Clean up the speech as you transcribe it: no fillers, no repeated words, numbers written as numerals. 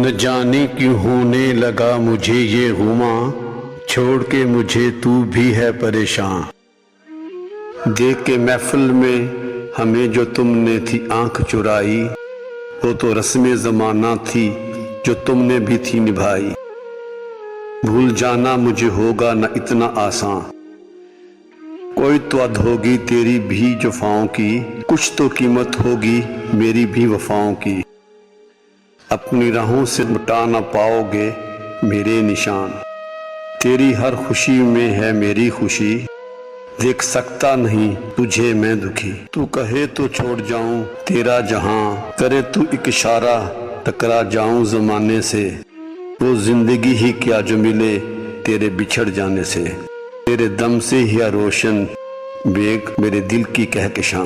न जाने क्यों होने लगा मुझे ये गुमा, छोड़ के मुझे तू भी है परेशान। देख के महफिल में हमें जो तुमने थी आंख चुराई, वो तो रस्म ज़माना थी जो तुमने भी थी निभाई। भूल जाना मुझे होगा न इतना आसान, कोई तो हद होगी तेरी भी वफाओं की, कुछ तो कीमत होगी मेरी भी वफाओं की। अपनी राहों से मिटा ना पाओगे मेरे निशान, तेरी हर खुशी में है मेरी खुशी। देख सकता नहीं तुझे मैं दुखी, तू कहे तो छोड़ जाऊं तेरा जहां, करे तू एक इशारा टकरा जाऊं जमाने से। वो जिंदगी ही क्या जो मिले तेरे बिछड़ जाने से, तेरे दम से ही रोशन बेग मेरे दिल की कहकशां।